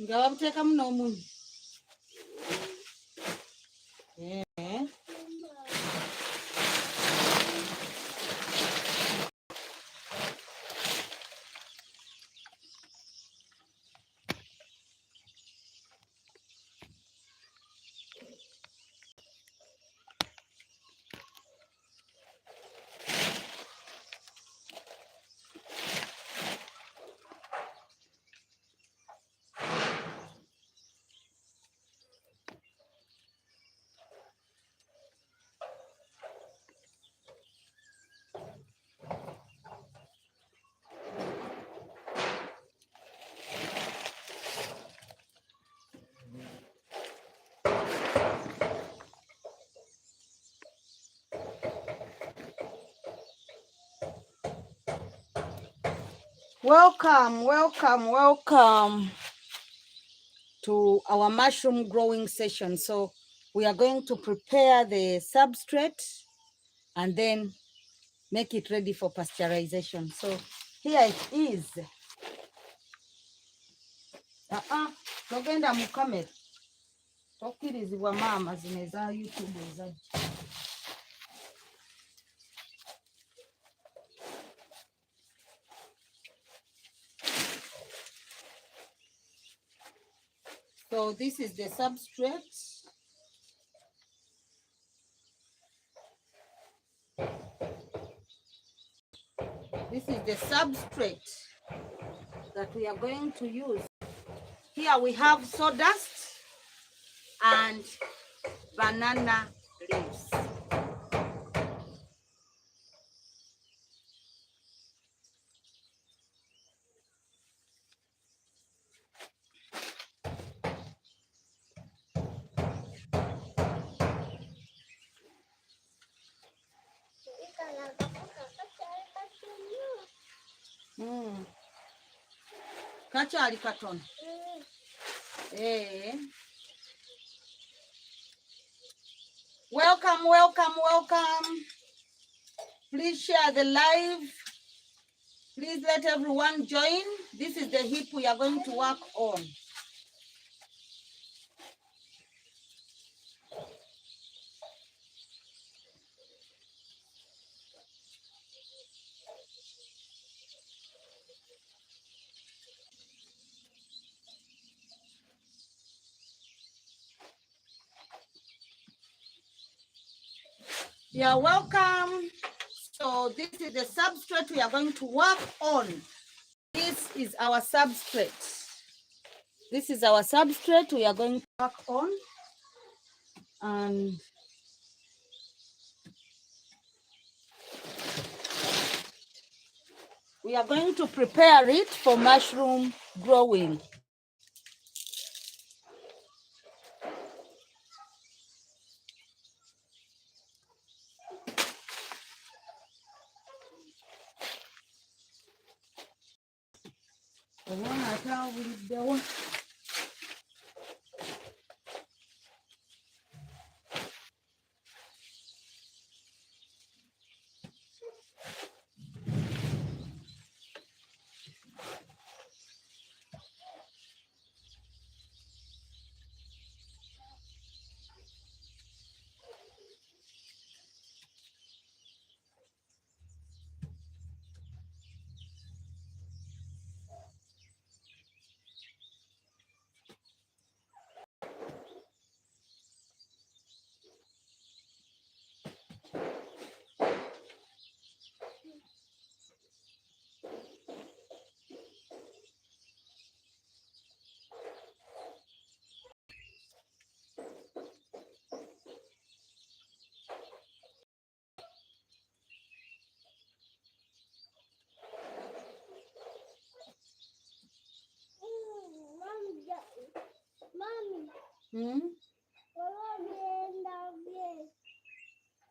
Nga wabuteekamu n'omunyu. Welcome to our mushroom growing session. So we are going to prepare the substrate and then make it ready for pasteurization. So here it is. Togenda mu kamera. Tokkirizibwa maama zino eza YouTube ezajja. So this is the substrate. This is the substrate that we are going to use. Here we have sawdust and banana leaves. Kakyali katono. Welcome. Please share the live. Please let everyone join. This is the heap we are going to work on. Yeah, welcome. So this is the substrate we are going to work on. This is our substrate. This is our substrate we are going to work on. And we are going to prepare it for mushroom growing.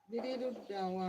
Biri luddawa.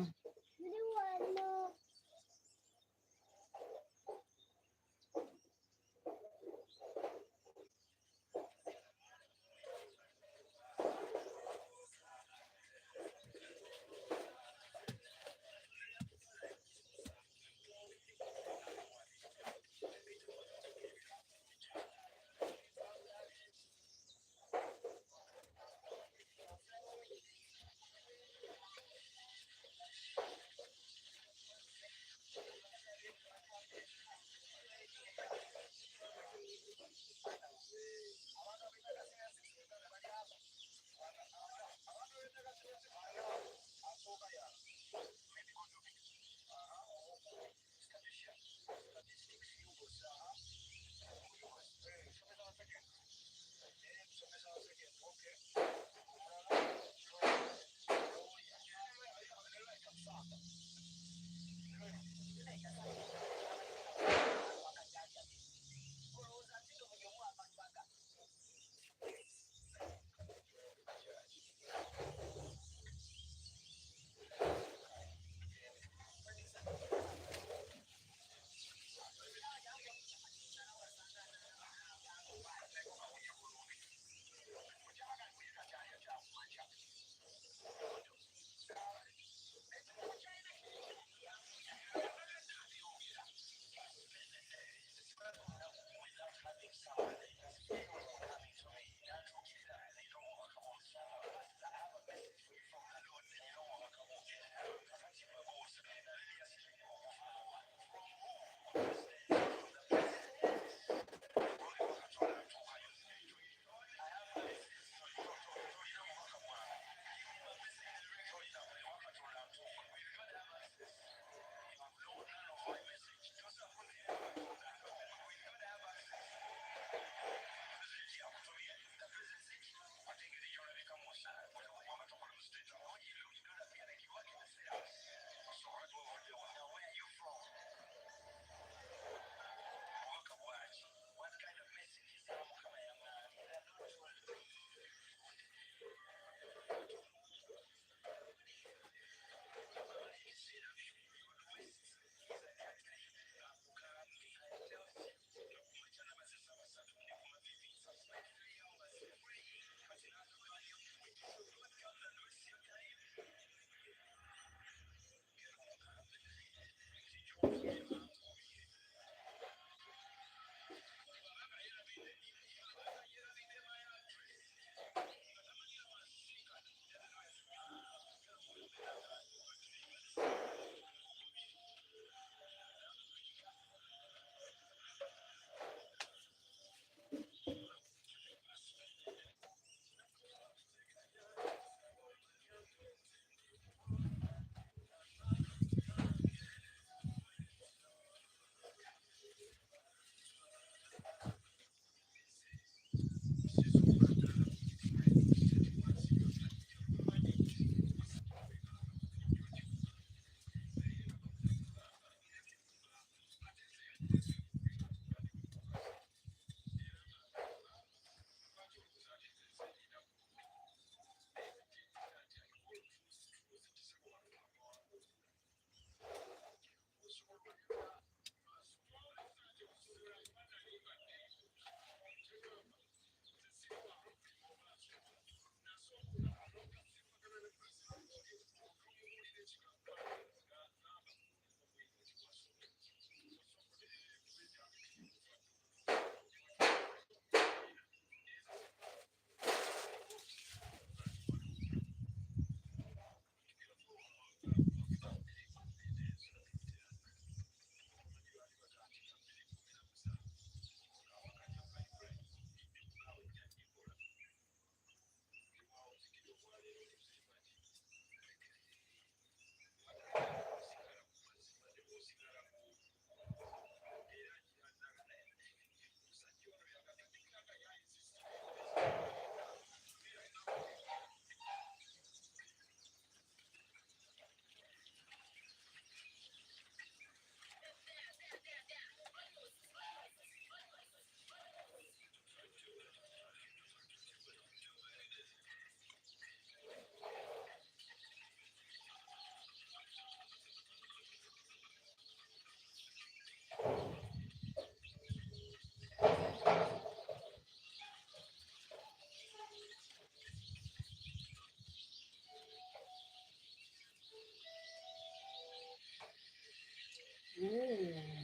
Ooh.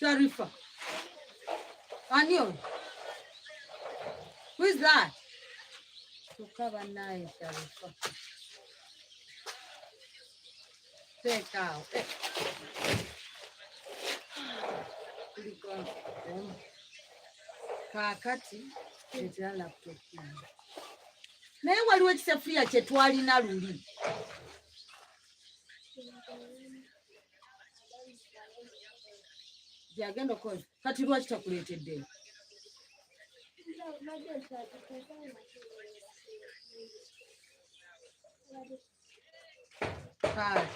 Sharifa. Anil. Who is that? Tukaba naye Sharifa. Take out. Kakati etera laptop yange. Naye waliwo ekisefuriya kye twalina luli. Gyagenda okola. Kati lwaki takuleetedde? Kale.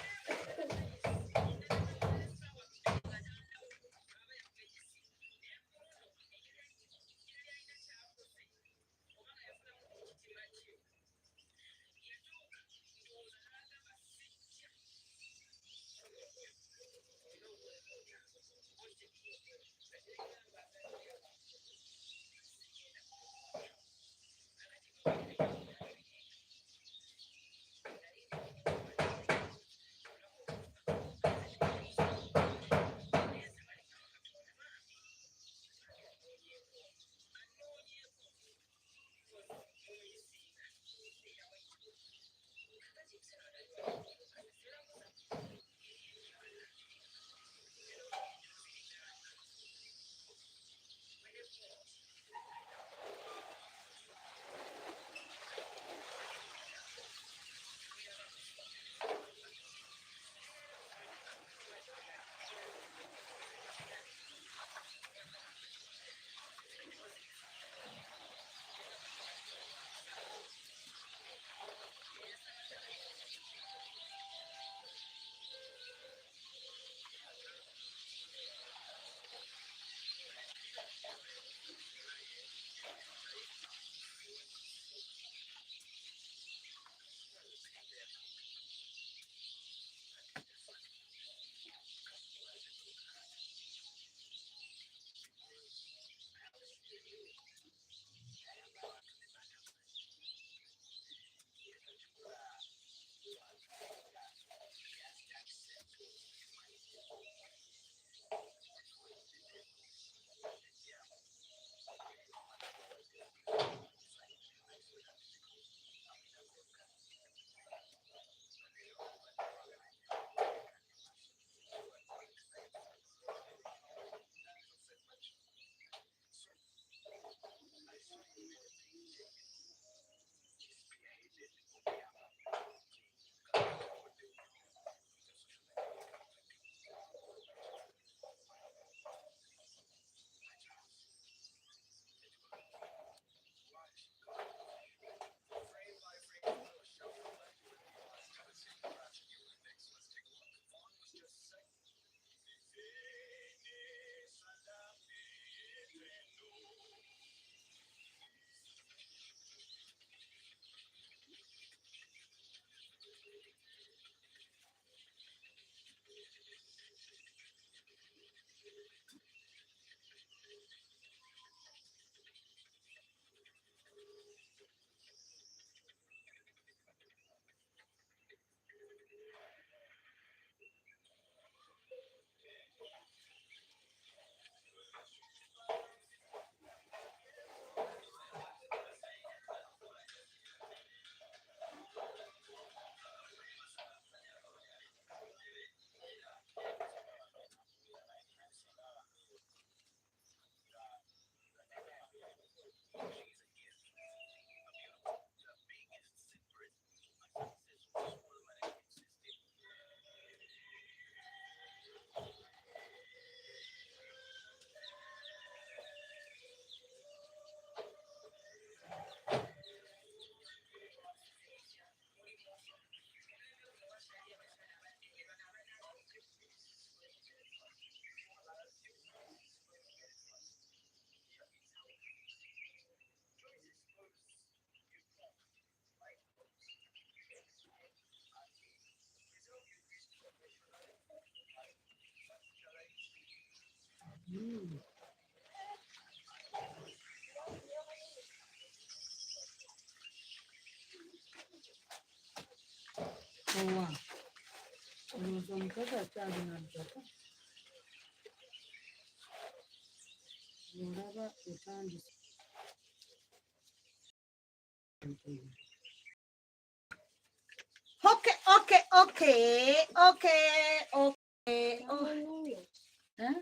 Owa olowooza omukazi akyalina ddaka olaba etandise okay. Huh?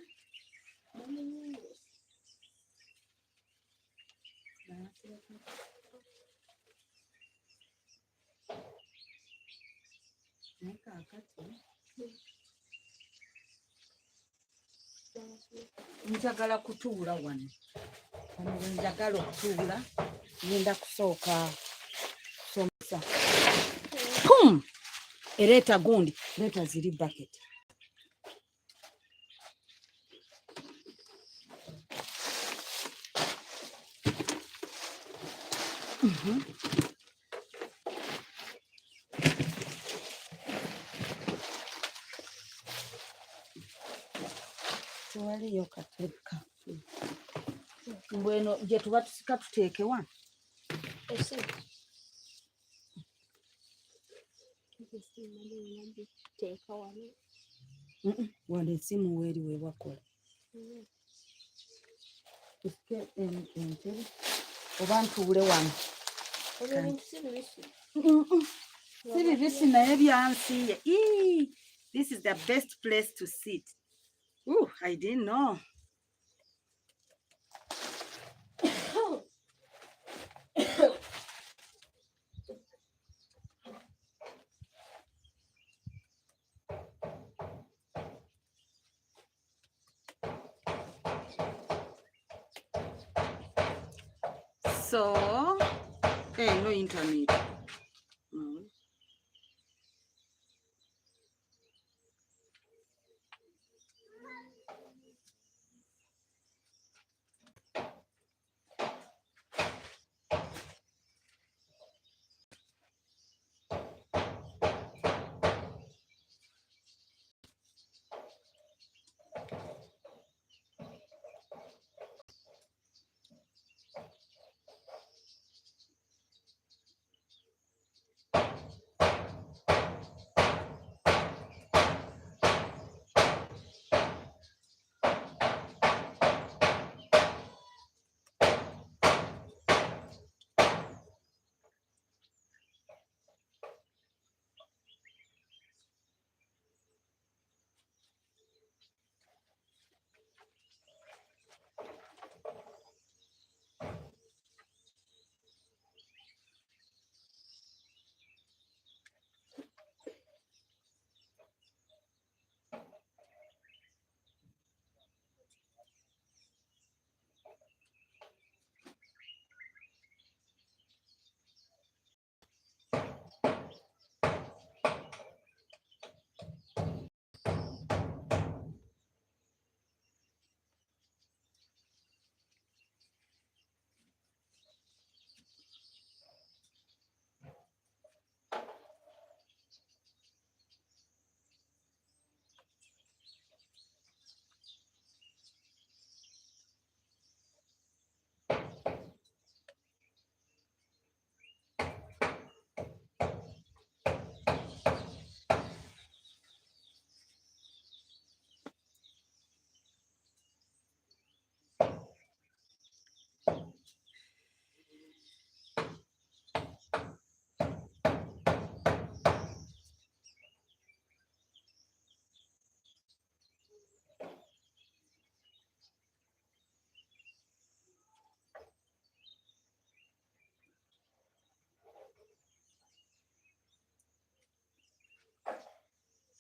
Njagala kutuula wano njagala okutuula ngenda kusooka kusomesa ereeta gundi leeta ziri bucket tewaliyo kateka mbweno gye tuba tusika tuteeke wano wano esimu weeri wewakola tusike entebe oba ntuule wano si bibisi naye byansiiye. This is the best place to sit. I didn't know. So, hey, no internet.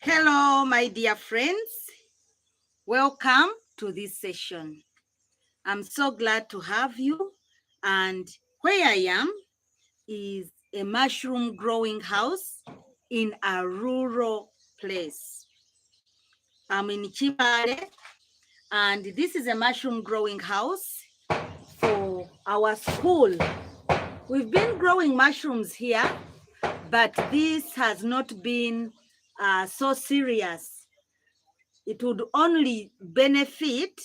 Hello, my dear friends. Welcome to this session. I'm so glad to have you. And where I am is a mushroom growing house in a rural place. I'm in Chibale, and this is a mushroom growing house for our school. We've been growing mushrooms here, but this has not been so serious. It would only benefit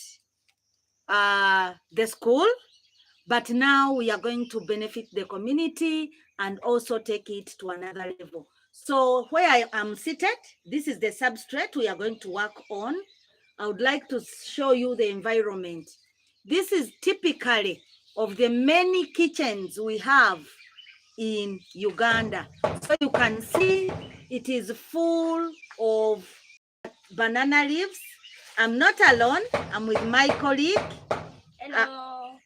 the school, but now we are going to benefit the community and also take it to another level. So where I am seated, this is the substrate we are going to work on. I would like to show you the environment. This is typically of the many kitchens we have in Uganda. So you can see it is full of banana leaves. I'm not alone. I'm with my colleague. Hello.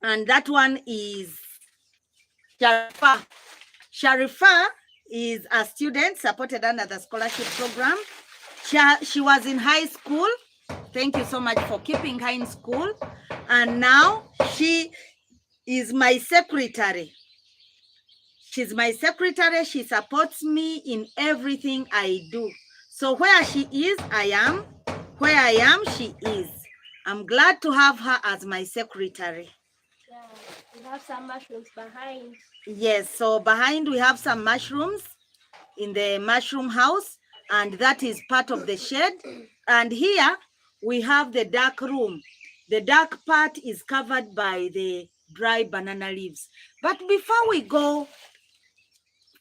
And that one is Sharifa. Sharifa is a student supported under the scholarship program. She was in high school. Thank you so much for keeping her in school. And now she is my secretary. She's my secretary. She supports me in everything I do. So where she is, I am. Where I am, she is. I'm glad to have her as my secretary. Yeah, we have some mushrooms behind. Yes, so behind we have some mushrooms in the mushroom house, and that is part of the shed. And here we have the dark room. The dark part is covered by the dry banana leaves. But before we go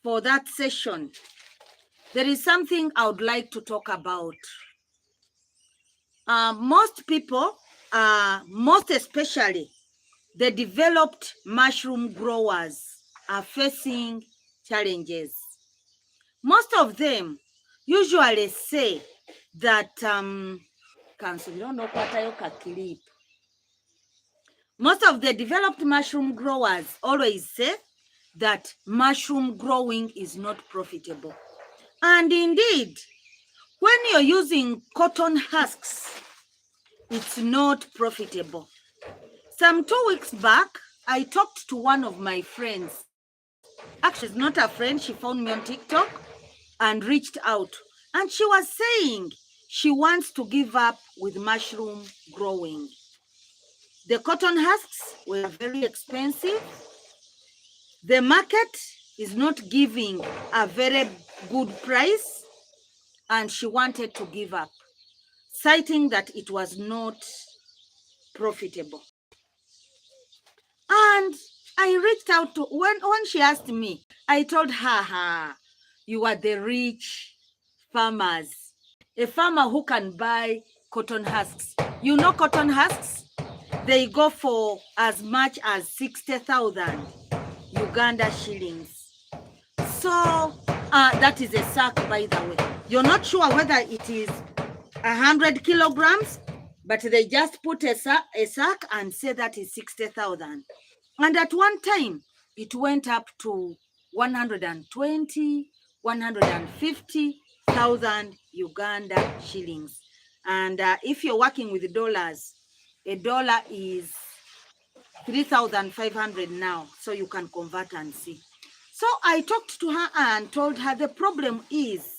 for that session, there is something I would like to talk about. Most people, most especially the developed mushroom growers, are facing challenges. Most of them usually say that most of the developed mushroom growers always say that mushroom growing is not profitable. And indeed, when you're using cotton husks, it's not profitable. Some 2 weeks back, I talked to one of my friends. Actually, she's not a friend. She found me on TikTok and reached out. And she was saying she wants to give up with mushroom growing. The cotton husks were very expensive. The market is not giving a very good price. And she wanted to give up, citing that it was not profitable. And I reached out to, when she asked me, I told her, you are the rich farmers, a farmer who can buy cotton husks. You know cotton husks? They go for as much as 60,000 Uganda shillings. So that is a sack, by the way. You're not sure whether it is 100 kilograms, but they just put a sack and say that is 60,000. And at one time, it went up to 120, 150,000 Uganda shillings. And if you're working with dollars, a dollar is 3,500 now. So you can convert and see. So I talked to her and told her the problem is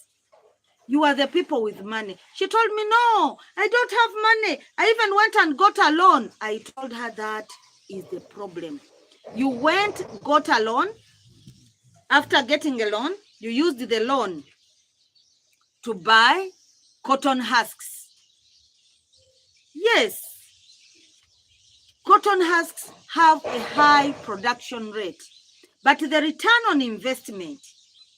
you are the people with money. She told me, no, I don't have money. I even went and got a loan. I told her that is the problem. You got a loan. After getting a loan, you used the loan to buy cotton husks. Yes, cotton husks have a high production rate, but the return on investment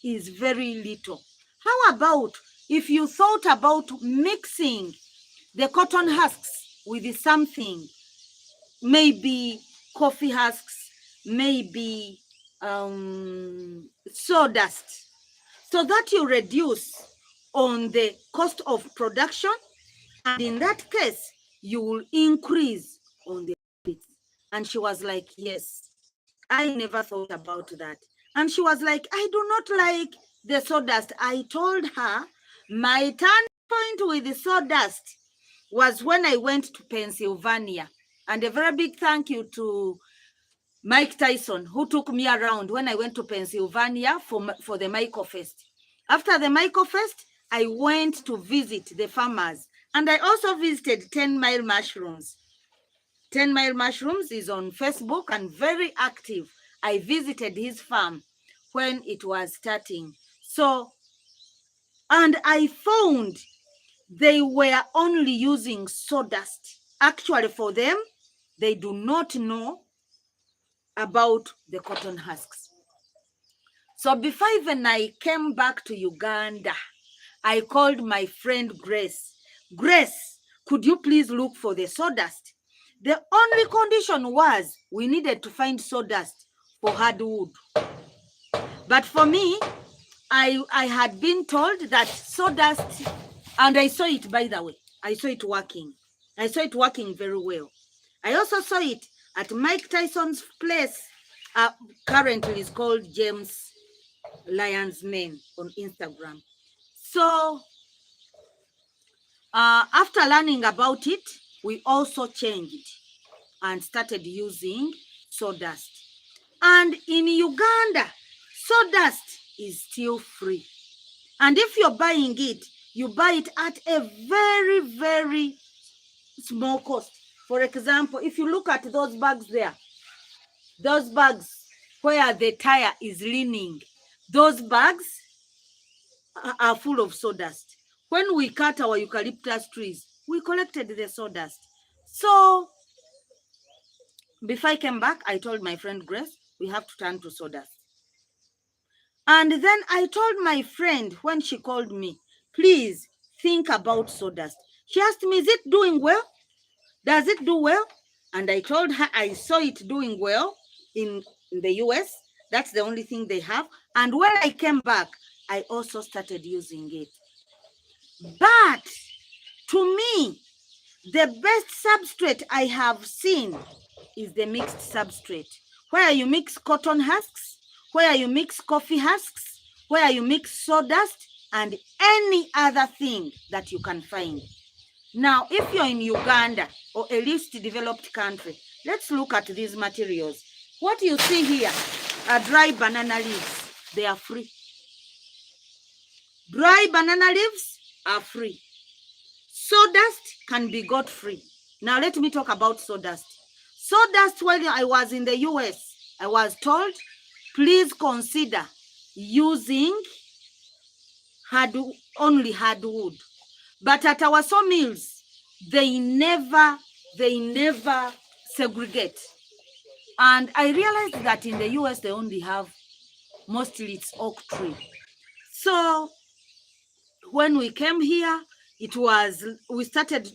is very little. How about if you thought about mixing the cotton husks with something, maybe coffee husks, maybe sawdust, so that you reduce on the cost of production, and in that case, you will increase on the profits. And she was like, yes, I never thought about that. And she was like, I do not like the sawdust. I told her my turning point with the sawdust was when I went to Pennsylvania. And a very big thank you to Mike Tyson, who took me around when I went to Pennsylvania for the Michael Fest. After the Michael Fest, I went to visit the farmers. And I also visited 10 Mile Mushrooms. 10 Mile Mushrooms is on Facebook and very active. I visited his farm when it was starting. So, and I found they were only using sawdust. Actually, for them, they do not know about the cotton husks. So before even I came back to Uganda, I called my friend Grace. Grace, could you please look for the sawdust? The only condition was we needed to find sawdust for hardwood. But for me, I had been told that sawdust, and I saw it, by the way. I saw it working. I saw it working very well. I also saw it at Mike Tyson's place. Currently is called James Lyon's name on Instagram. So after learning about it, we also changed and started using sawdust. And in Uganda, sawdust is still free. And if you're buying it, you buy it at a very, very small cost. For example, if you look at those bags there, those bags where the tire is leaning, those bags are full of sawdust. When we cut our eucalyptus trees, we collected the sawdust. So before I came back, I told my friend Grace, we have to turn to sawdust. And then I told my friend when she called me, please think about sawdust. She asked me, is it doing well? Does it do well? And I told her I saw it doing well in the US. That's the only thing they have. And when I came back, I also started using it. But to me, the best substrate I have seen is the mixed substrate, where you mix cotton husks, where you mix coffee husks, where you mix sawdust, and any other thing that you can find. Now, if you're in Uganda or a least developed country, let's look at these materials. What you see here are dry banana leaves. They are free. Dry banana leaves are free. Sawdust can be got free. Now, let me talk about sawdust. Sawdust, when I was in the US, I was told, please consider using only hardwood. But at our sawmills, they never segregate. And I realized that in the US, they only have, mostly it's oak tree. So when we came here, we started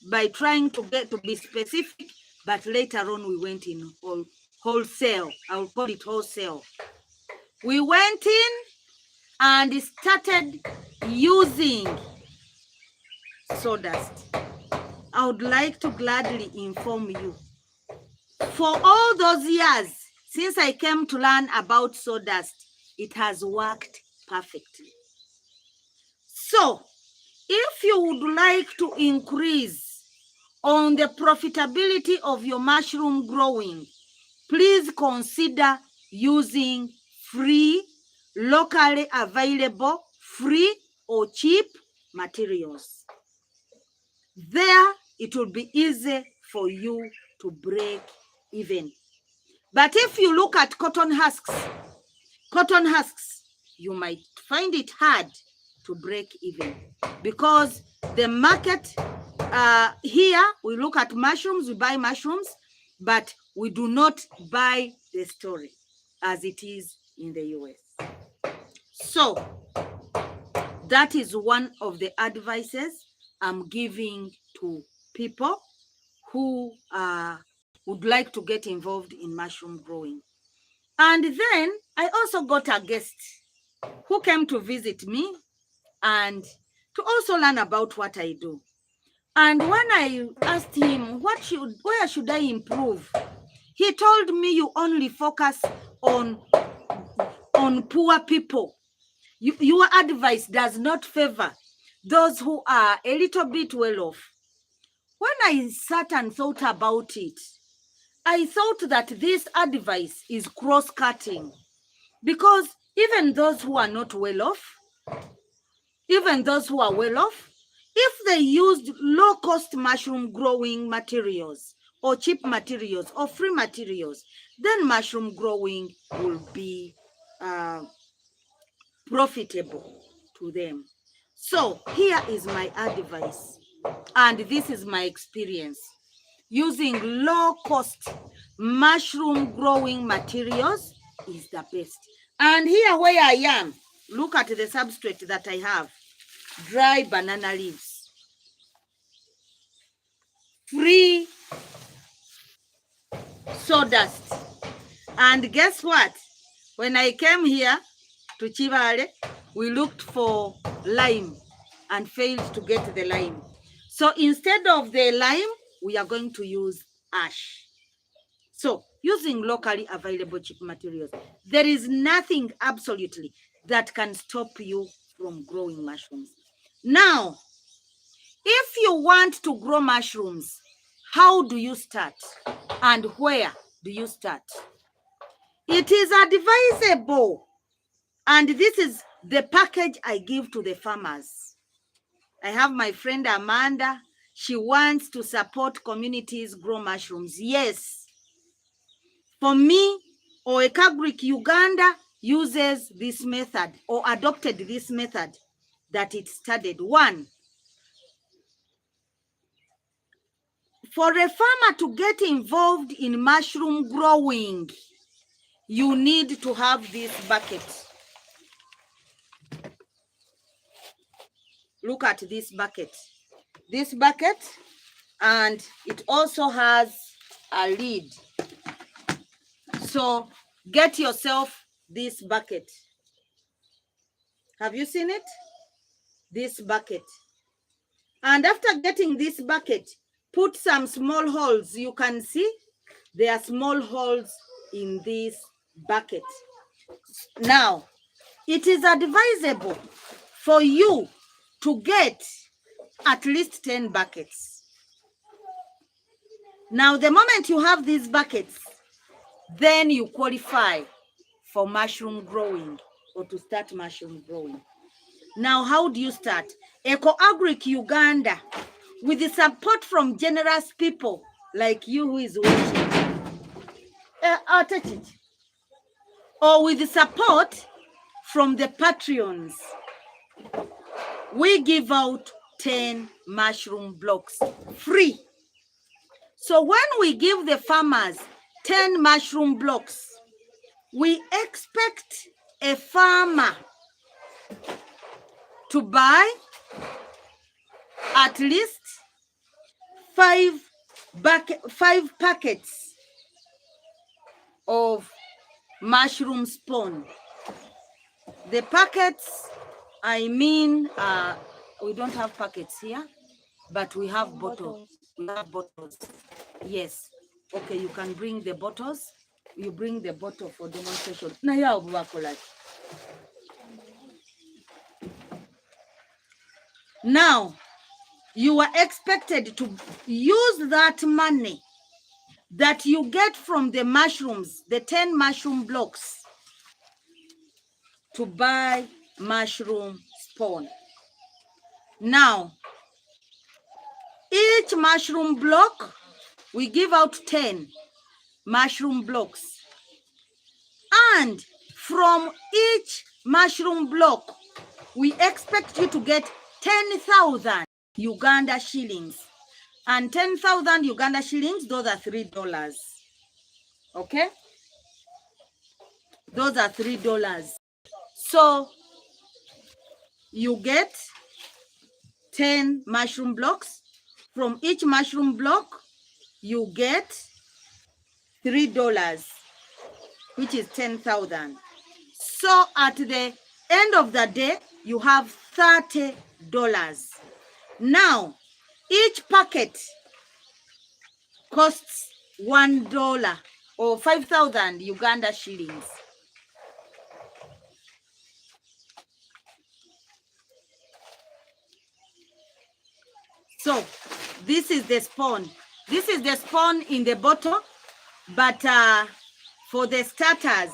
by trying to get to be specific, but later on we went in wholesale. I'll call it wholesale. We went in and started using sawdust. I would like to gladly inform you, for all those years since I came to learn about sawdust, it has worked perfectly. So if you would like to increase on the profitability of your mushroom growing, please consider using free, locally available, free or cheap materials. There, it will be easy for you to break even. But if you look at cotton husks, you might find it hard to break even, because the market here, we look at mushrooms, we buy mushrooms, but we do not buy the story as it is in the US. So that is one of the advices I'm giving to people who would like to get involved in mushroom growing. And then I also got a guest who came to visit me and to also learn about what I do. And when I asked him, where should I improve? He told me, you only focus on poor people. Your advice does not favor those who are a little bit well off. When I sat and thought about it, I thought that this advice is cross-cutting, because even those who are not well off, even those who are well off, if they used low-cost mushroom growing materials or cheap materials or free materials, then mushroom growing will be profitable to them. So here is my advice, and this is my experience. using low-cost mushroom growing materials is the best. And here where I am, look at the substrate that I have. Dry banana leaves. Free sawdust. And guess what? When I came here to Chivale, we looked for lime and failed to get the lime. So instead of the lime, we are going to use ash. So using locally available cheap materials, there is nothing absolutely that can stop you from growing mushrooms. Now, if you want to grow mushrooms, how do you start and where do you start? It is advisable, and this is the package I give to the farmers. I have my friend Amanda. She wants to support communities grow mushrooms. Yes. For me, Eco-Agric Uganda uses this method or adopted this method that it started. One, for a farmer to get involved in mushroom growing, you need to have this bucket. Look at this bucket. This bucket, and it also has a lid. So get yourself this bucket. Have you seen it? This bucket. And after getting this bucket, put some small holes. You can see there are small holes in this bucket. Now, it is advisable for you to get at least 10 buckets. Now, the moment you have these buckets, then you qualify for mushroom growing or to start mushroom growing. Now, how do you start? Eco-Agric Uganda, with the support from generous people like you who is watching, I'll touch it. Or with the support from the Patreons, we give out 10 mushroom blocks free. So when we give the farmers 10 mushroom blocks, we expect a farmer to buy at least 5 packets of mushroom spawn. The packets, I mean, we don't have packets here, but we have bottles. We have bottles. Yes. Okay, you can bring the bottles. You bring the bottle for demonstration. Now, you are expected to use that money that you get from the mushrooms, the 10 mushroom blocks, to buy mushroom spawn. Now, each mushroom block, we give out 10 mushroom blocks. And from each mushroom block, we expect you to get 10,000 Uganda shillings. And 10,000 Uganda shillings, those are $3. Okay? Those are $3. So you get 10 mushroom blocks. From each mushroom block, you get $3, which is 10,000. So at the end of the day, you have $30. Now, each packet costs $1 or 5,000 Uganda shillings. So this is the spawn. This is the spawn in the bottle, but for the starters,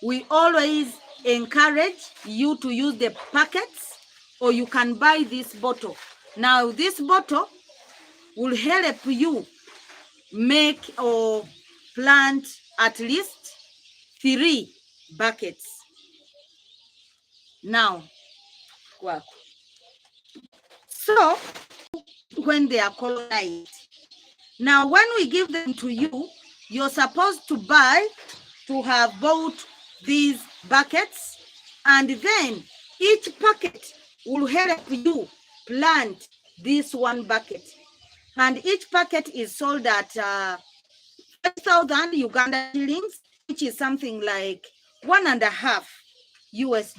we always encourage you to use the packets, or you can buy this bottle. Now, this bottle will help you make or plant at least 3 buckets. Now, so when they are colonized, Now, when we give them to you, you're supposed to have bought these buckets, and then each bucket will help you plant this one bucket. And each packet is sold at 5,000 Uganda shillings, which is something like $1.5 US.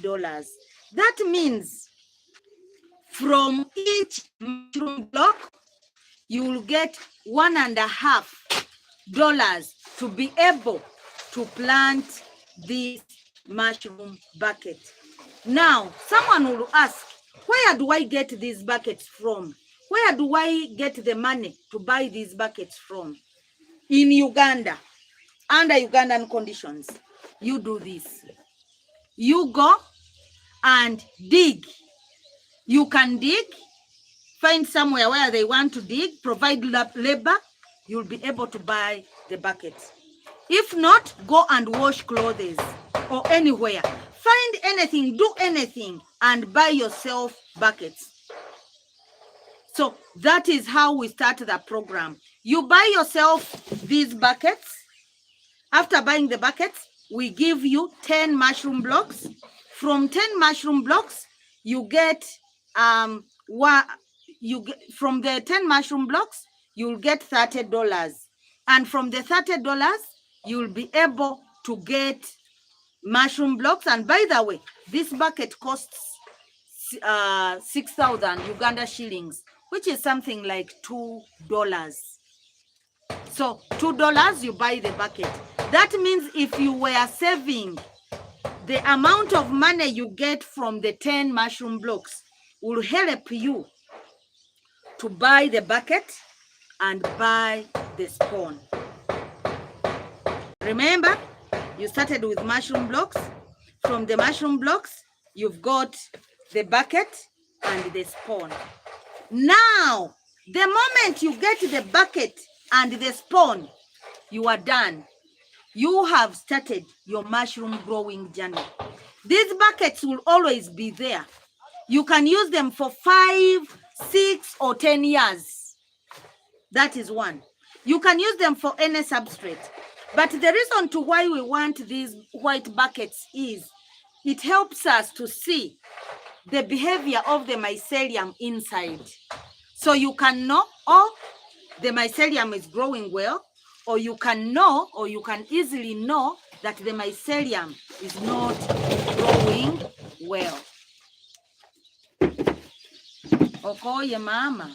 That means from each mushroom block, you will get $1.5 to be able to plant this mushroom bucket. Now, someone will ask, where do I get these buckets from? Where do I get the money to buy these buckets from? In Uganda, under Ugandan conditions, you do this. You go and dig. You can dig, find somewhere where they want to dig, provide labor, you'll be able to buy the bucket. If not, go and wash clothes or anywhere. Find anything, do anything, and buy yourself buckets. So that is how we start the program. You buy yourself these buckets. After buying the buckets, we give you 10 mushroom blocks. From 10 mushroom blocks, you get from the 10 mushroom blocks, you'll get $30. And from the $30, you'll be able to get mushroom blocks. And by the way, this bucket costs 6,000 Uganda shillings, which is something like $2. So $2, you buy the bucket. That means if you were saving, the amount of money you get from the 10 mushroom blocks will help you to buy the bucket and buy the spawn. Remember, you started with mushroom blocks. From the mushroom blocks, you've got the bucket and the spawn. Now, the moment you get the bucket and the spawn, you are done. You have started your mushroom growing journey. These buckets will always be there. You can use them for 5, 6, or 10 years. That is one. You can use them for any substrate. But the reason to why we want these white buckets is it helps us to see the behavior of the mycelium inside. So you can know, oh, the mycelium is growing well, or you can know, or you can easily know that the mycelium is not growing well. Okoye mama.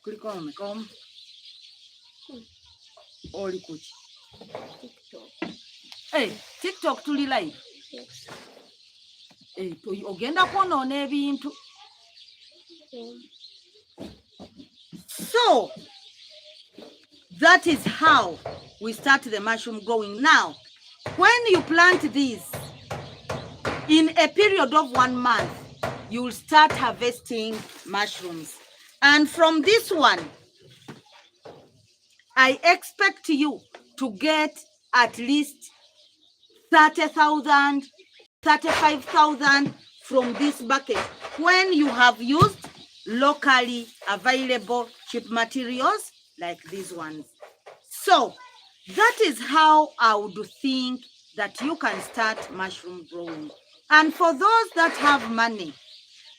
Kuliko umekom. Oli kuchi. TikTok. Hey, TikTok tuli live. Yes. Hey, ogenda kwonoona ebintu. So, that is how we start the mushroom growing. Now, when you plant these, in a period of 1 month, you will start harvesting mushrooms. And from this one, I expect you to get at least 30,000, 35,000 from this bucket when you have used locally available cheap materials like these ones. So that is how I would think that you can start mushroom growing. And for those that have money,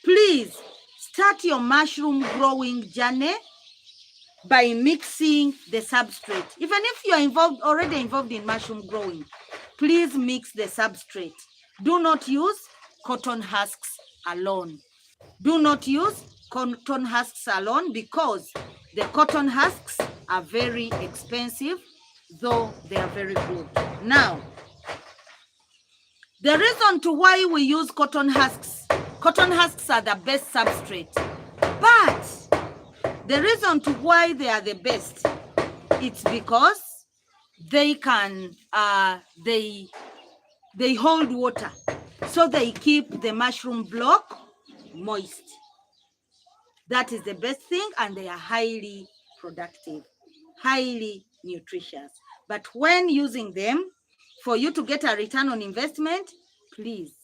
please start your mushroom growing journey by mixing the substrate. Even if you are already involved in mushroom growing, please mix the substrate. Do not use cotton husks alone. Do not use cotton husks alone because the cotton husks are very expensive, though they are very good. Now, the reason to why we use cotton husks are the best substrate. But the reason to why they are the best, it's because they can, they hold water. So they keep the mushroom block moist. That is the best thing, and they are highly productive, highly nutritious. But when using them, for you to get a return on investment, please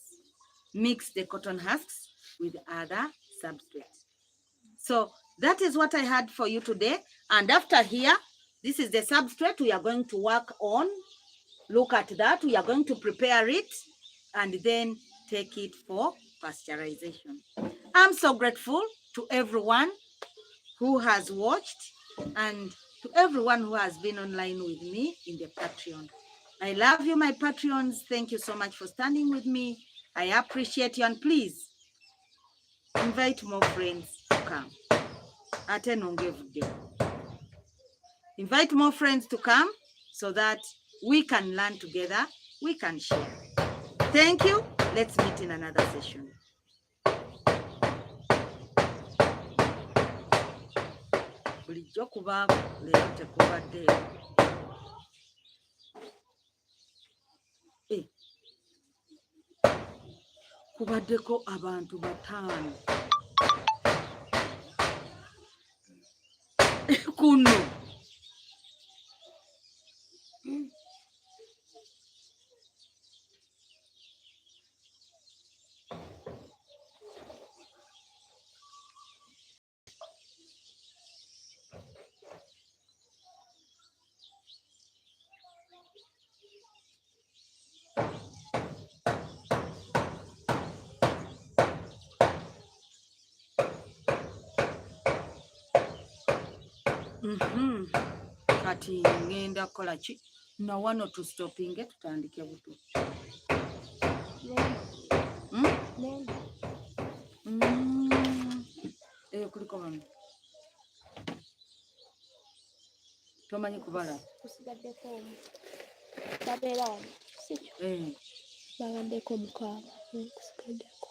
mix the cotton husks with other substrates. So That is what I had for you today. And after here, this is the substrate we are going to work on. Look at that. We are going to prepare it and then take it for pasteurization. I'm so grateful to everyone who has watched and to everyone who has been online with me in the Patreon. I love you, my Patreons. Thank you so much for standing with me. I appreciate you, and please invite more friends to come. Ate nongevudde. Invite more friends to come so that we can learn together, we can share. Thank you. Let's meet in another session. Bulijjo kubaako, leero tekubaddeeyo. Kubaddeko abantu 5 kuno. Kati ngenda kukola ki? Na wano tustopinge tutandike buto. Kuliko mami. Tomanyi kubala. Kusigaddeko omu. Babeera wano. Sikyo. Babaddeko 6. Kusigaddeko.